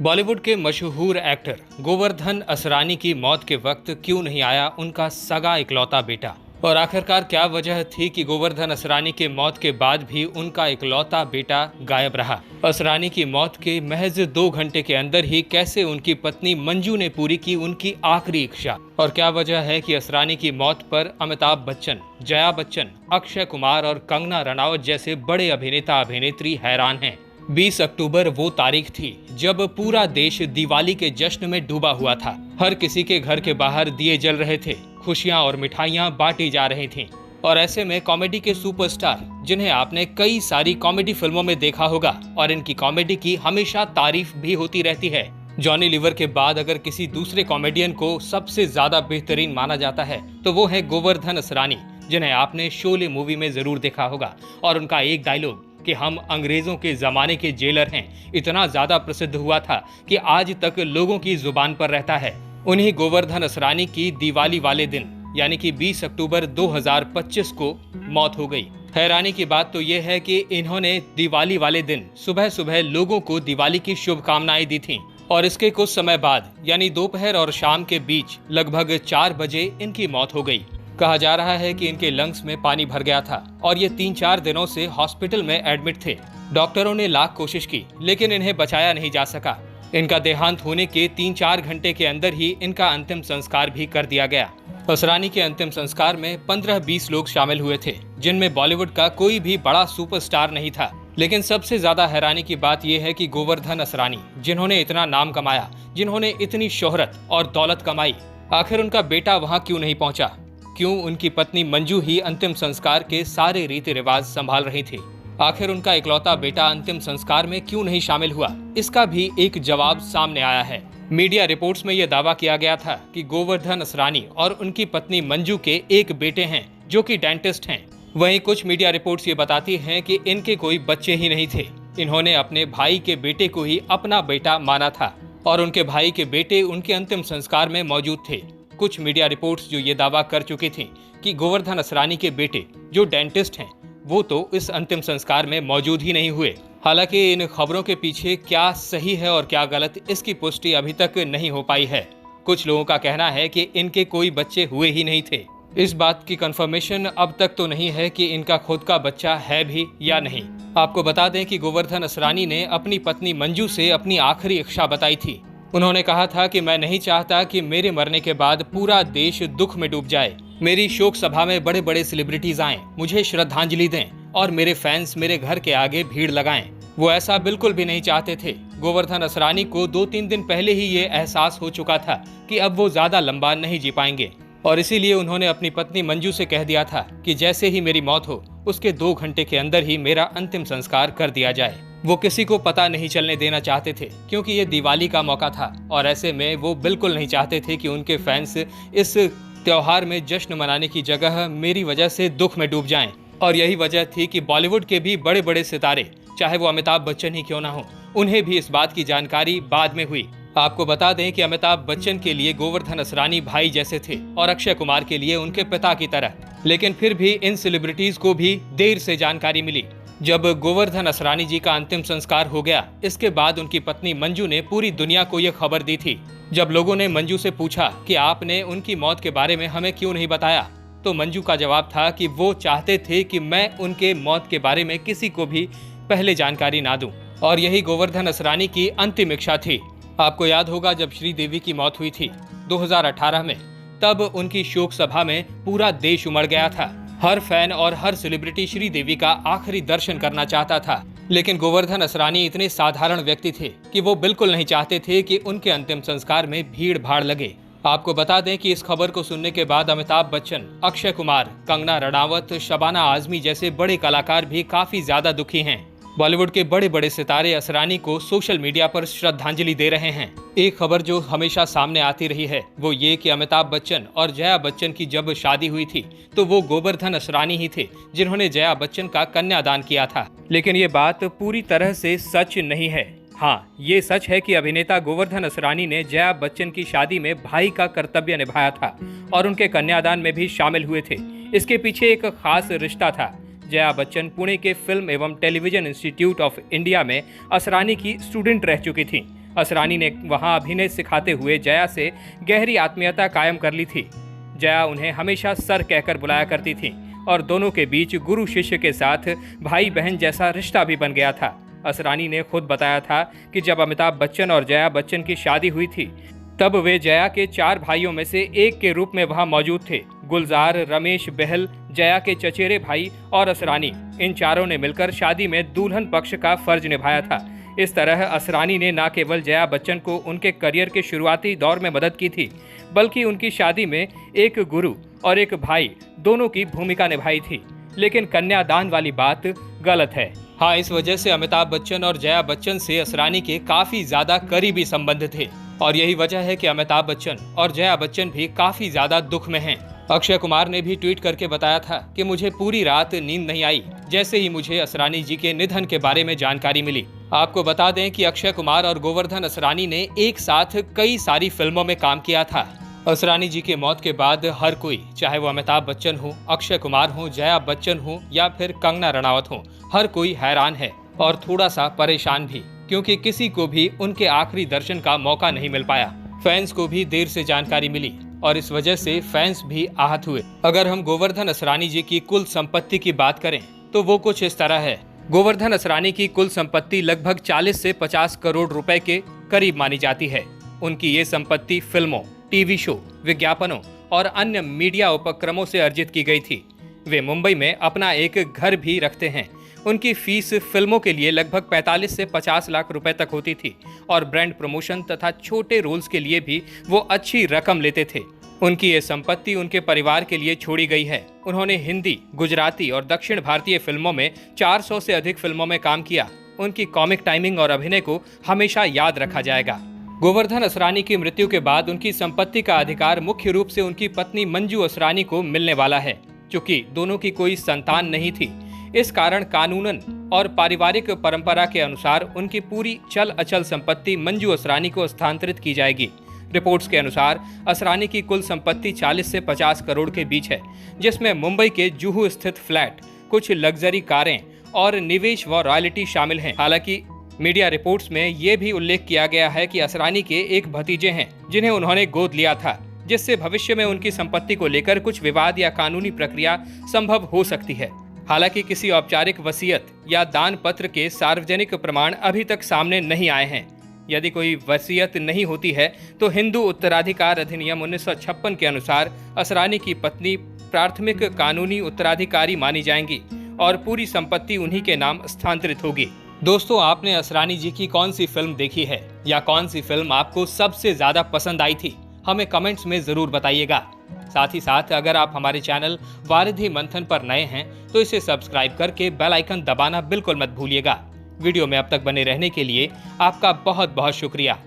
बॉलीवुड के मशहूर एक्टर गोवर्धन असरानी की मौत के वक्त क्यों नहीं आया उनका सगा इकलौता बेटा। और आखिरकार क्या वजह थी कि गोवर्धन असरानी के मौत के बाद भी उनका इकलौता बेटा गायब रहा। असरानी की मौत के महज 2 घंटे के अंदर ही कैसे उनकी पत्नी मंजू ने पूरी की उनकी आखिरी इच्छा। और क्या वजह है कि असरानी की मौत पर अमिताभ बच्चन, जया बच्चन, अक्षय कुमार और कंगना रनावत जैसे बड़े अभिनेता अभिनेत्री हैरान हैं। 20 अक्टूबर वो तारीख थी जब पूरा देश दिवाली के जश्न में डूबा हुआ था। हर किसी के घर के बाहर दिए जल रहे थे, खुशियां और मिठाइयां बांटी जा रही थीं। और ऐसे में कॉमेडी के सुपरस्टार, जिन्हें आपने कई सारी कॉमेडी फिल्मों में देखा होगा और इनकी कॉमेडी की हमेशा तारीफ भी होती रहती है। जॉनी लीवर के बाद अगर किसी दूसरे कॉमेडियन को सबसे ज्यादा बेहतरीन माना जाता है तो वो है गोवर्धन असरानी, जिन्हें आपने शोले मूवी में जरूर देखा होगा। और उनका एक डायलॉग कि हम अंग्रेजों के जमाने के जेलर हैं इतना ज्यादा प्रसिद्ध हुआ था कि आज तक लोगों की जुबान पर रहता है। उन्हीं गोवर्धन असरानी की दिवाली वाले दिन यानी कि 20 अक्टूबर 2025 को मौत हो गई। हैरानी की बात तो यह है कि इन्होंने दिवाली वाले दिन सुबह सुबह लोगों को दिवाली की शुभकामनाएं दी थीं और इसके कुछ समय बाद यानी दोपहर और शाम के बीच लगभग 4 बजे इनकी मौत हो गई। कहा जा रहा है कि इनके लंग्स में पानी भर गया था और ये 3-4 दिनों से हॉस्पिटल में एडमिट थे। डॉक्टरों ने लाख कोशिश की लेकिन इन्हें बचाया नहीं जा सका। इनका देहांत होने के 3-4 घंटे के अंदर ही इनका अंतिम संस्कार भी कर दिया गया। असरानी के अंतिम संस्कार में 15-20 लोग शामिल हुए थे, जिनमें बॉलीवुड का कोई भी बड़ा सुपरस्टार नहीं था। लेकिन सबसे ज्यादा हैरानी की बात यह है कि गोवर्धन असरानी, जिन्होंने इतना नाम कमाया, जिन्होंने इतनी शोहरत और दौलत कमाई, आखिर उनका बेटा वहां क्यों नहीं पहुंचा? क्यों उनकी पत्नी मंजू ही अंतिम संस्कार के सारे रीति रिवाज संभाल रही थी? आखिर उनका इकलौता बेटा अंतिम संस्कार में क्यों नहीं शामिल हुआ? इसका भी एक जवाब सामने आया है। मीडिया रिपोर्ट्स में यह दावा किया गया था कि गोवर्धन असरानी और उनकी पत्नी मंजू के एक बेटे हैं जो कि डेंटिस्ट हैं। वहीं कुछ मीडिया रिपोर्ट्स ये बताती हैं कि इनके कोई बच्चे ही नहीं थे। इन्होंने अपने भाई के बेटे को ही अपना बेटा माना था और उनके भाई के बेटे उनके अंतिम संस्कार में मौजूद थे। कुछ मीडिया रिपोर्ट्स जो ये दावा कर चुकी थीं कि गोवर्धन असरानी के बेटे जो डेंटिस्ट हैं वो तो इस अंतिम संस्कार में मौजूद ही नहीं हुए। हालांकि इन खबरों के पीछे क्या सही है और क्या गलत, इसकी पुष्टि अभी तक नहीं हो पाई है। कुछ लोगों का कहना है कि इनके कोई बच्चे हुए ही नहीं थे। इस बात की कंफर्मेशन अब तक तो नहीं है कि इनका खुद का बच्चा है भी या नहीं। आपको बता दें कि गोवर्धन असरानी ने अपनी पत्नी मंजू से अपनी आखिरी इच्छा बताई थी। उन्होंने कहा था कि मैं नहीं चाहता कि मेरे मरने के बाद पूरा देश दुख में डूब जाए। मेरी शोक सभा में बड़े बड़े सेलिब्रिटीज आएं, मुझे श्रद्धांजलि दें और मेरे फैंस मेरे घर के आगे भीड़ लगाएं। वो ऐसा बिल्कुल भी नहीं चाहते थे। गोवर्धन असरानी को 2-3 दिन पहले ही ये एहसास हो चुका था कि अब वो ज्यादा लंबा नहीं जी पाएंगे और इसीलिए उन्होंने अपनी पत्नी मंजू से कह दिया था कि जैसे ही मेरी मौत हो उसके 2 घंटे के अंदर ही मेरा अंतिम संस्कार कर दिया जाए। वो किसी को पता नहीं चलने देना चाहते थे क्योंकि ये दिवाली का मौका था और ऐसे में वो बिल्कुल नहीं चाहते थे कि उनके फैंस इस त्योहार में जश्न मनाने की जगह मेरी वजह से दुख में डूब जाएं। और यही वजह थी कि बॉलीवुड के भी बड़े बड़े सितारे, चाहे वो अमिताभ बच्चन ही क्यों ना हो, उन्हें भी इस बात की जानकारी बाद में हुई। आपको बता दें कि अमिताभ बच्चन के लिए गोवर्धन असरानी भाई जैसे थे और अक्षय कुमार के लिए उनके पिता की तरह। लेकिन फिर भी इन सेलिब्रिटीज को भी देर से जानकारी मिली। जब गोवर्धन असरानी जी का अंतिम संस्कार हो गया, इसके बाद उनकी पत्नी मंजू ने पूरी दुनिया को यह खबर दी थी। जब लोगों ने मंजू से पूछा कि आपने उनकी मौत के बारे में हमें क्यों नहीं बताया, तो मंजू का जवाब था कि वो चाहते थे कि मैं उनके मौत के बारे में किसी को भी पहले जानकारी ना दूं और यही गोवर्धन असरानी की अंतिम इच्छा थी। आपको याद होगा जब श्रीदेवी की मौत हुई थी 2018 में, तब उनकी शोक सभा में पूरा देश उमड़ गया था। हर फैन और हर सेलिब्रिटी श्रीदेवी का आखिरी दर्शन करना चाहता था। लेकिन गोवर्धन असरानी इतने साधारण व्यक्ति थे कि वो बिल्कुल नहीं चाहते थे कि उनके अंतिम संस्कार में भीड़ भाड़ लगे। आपको बता दें कि इस खबर को सुनने के बाद अमिताभ बच्चन, अक्षय कुमार, कंगना रनावत, शबाना आजमी जैसे बड़े कलाकार भी काफी ज्यादा दुखी हैं। बॉलीवुड के बड़े बड़े सितारे असरानी को सोशल मीडिया पर श्रद्धांजलि दे रहे हैं। एक खबर जो हमेशा सामने आती रही है वो ये कि अमिताभ बच्चन और जया बच्चन की जब शादी हुई थी तो वो गोवर्धन असरानी ही थे जिन्होंने जया बच्चन का कन्यादान किया था। लेकिन ये बात पूरी तरह से सच नहीं है। हाँ, ये सच है कि अभिनेता गोवर्धन असरानी ने जया बच्चन की शादी में भाई का कर्तव्य निभाया था और उनके कन्यादान में भी शामिल हुए थे। इसके पीछे एक खास रिश्ता था। जया बच्चन पुणे के फिल्म एवं टेलीविजन इंस्टीट्यूट ऑफ इंडिया में असरानी की स्टूडेंट रह चुकी थीं असरानी ने वहां अभिनय सिखाते हुए जया से गहरी आत्मीयता कायम कर ली थी। जया उन्हें हमेशा सर कहकर बुलाया करती थी और दोनों के बीच गुरु शिष्य के साथ भाई बहन जैसा रिश्ता भी बन गया था। असरानी ने खुद बताया था कि जब अमिताभ बच्चन और जया बच्चन की शादी हुई थी तब वे जया के 4 भाइयों में से एक के रूप में वहां मौजूद थे। गुलजार, रमेश बहल, जया के चचेरे भाई और असरानी, इन चारों ने मिलकर शादी में दुल्हन पक्ष का फर्ज निभाया था। इस तरह असरानी ने न केवल जया बच्चन को उनके करियर के शुरुआती दौर में मदद की थी, बल्कि उनकी शादी में एक गुरु और एक भाई दोनों की भूमिका निभाई थी। लेकिन कन्यादान वाली बात गलत है। हाँ, इस वजह से अमिताभ बच्चन और जया बच्चन से असरानी के काफी ज्यादा करीबी संबंध थे और यही वजह है कि अमिताभ बच्चन और जया बच्चन भी काफी ज्यादा दुख में हैं। अक्षय कुमार ने भी ट्वीट करके बताया था कि मुझे पूरी रात नींद नहीं आई जैसे ही मुझे असरानी जी के निधन के बारे में जानकारी मिली। आपको बता दें कि अक्षय कुमार और गोवर्धन असरानी ने एक साथ कई सारी फिल्मों में काम किया था। असरानी जी के मौत के बाद हर कोई, चाहे वो अमिताभ बच्चन हो, अक्षय कुमार हो, जया बच्चन हो या फिर कंगना रनावत हो, हर कोई हैरान है और थोड़ा सा परेशान भी, क्योंकि किसी को भी उनके आखिरी दर्शन का मौका नहीं मिल पाया। फैंस को भी देर से जानकारी मिली और इस वजह से फैंस भी आहत हुए। अगर हम गोवर्धन असरानी जी की कुल संपत्ति की बात करें तो वो कुछ इस तरह है। गोवर्धन असरानी की कुल संपत्ति लगभग 40 से 50 करोड़ रुपए के करीब मानी जाती है। उनकी ये संपत्ति फिल्मों, टीवी शो, विज्ञापनों और अन्य मीडिया उपक्रमों से अर्जित की गई थी। वे मुंबई में अपना एक घर भी रखते हैं। उनकी फीस फिल्मों के लिए लगभग 45 से 50 लाख रुपए तक होती थी और ब्रांड प्रमोशन तथा छोटे रोल्स के लिए भी वो अच्छी रकम लेते थे। उनकी ये संपत्ति उनके परिवार के लिए छोड़ी गई है। उन्होंने हिंदी, गुजराती और दक्षिण भारतीय फिल्मों में 400 से अधिक फिल्मों में काम किया। उनकी कॉमिक टाइमिंग और अभिनय को हमेशा याद रखा जाएगा। गोवर्धन असरानी की मृत्यु के बाद उनकी संपत्ति का अधिकार मुख्य रूप से उनकी पत्नी मंजू असरानी को मिलने वाला है। चूंकि दोनों की कोई संतान नहीं थी, इस कारण कानूनन और पारिवारिक परंपरा के अनुसार उनकी पूरी चल अचल संपत्ति मंजू असरानी को हस्तांतरित की जाएगी। रिपोर्ट्स के अनुसार असरानी की कुल संपत्ति 40 से 50 करोड़ के बीच है, जिसमें मुंबई के जुहू स्थित फ्लैट, कुछ लग्जरी कारें और निवेश व रॉयल्टी शामिल हैं। हालांकि मीडिया रिपोर्ट्स में ये भी उल्लेख किया गया है कि असरानी के एक भतीजे हैं जिन्हें उन्होंने गोद लिया था, जिससे भविष्य में उनकी संपत्ति को लेकर कुछ विवाद या कानूनी प्रक्रिया संभव हो सकती है। हालांकि किसी औपचारिक वसीयत या दान पत्र के सार्वजनिक प्रमाण अभी तक सामने नहीं आए हैं। यदि कोई वसीयत नहीं होती है तो हिंदू उत्तराधिकार अधिनियम 1956 के अनुसार असरानी की पत्नी प्राथमिक कानूनी उत्तराधिकारी मानी जाएंगी और पूरी संपत्ति उन्हीं के नाम स्थानांतरित होगी। दोस्तों, आपने असरानी जी की कौन सी फिल्म देखी है या कौन सी फिल्म आपको सबसे ज्यादा पसंद आई थी? हमें कमेंट्स में जरूर बताइएगा। साथ ही साथ अगर आप हमारे चैनल वारिधि मंथन पर नए हैं तो इसे सब्सक्राइब करके बेल आइकन दबाना बिल्कुल मत भूलिएगा। वीडियो में अब तक बने रहने के लिए आपका बहुत बहुत शुक्रिया।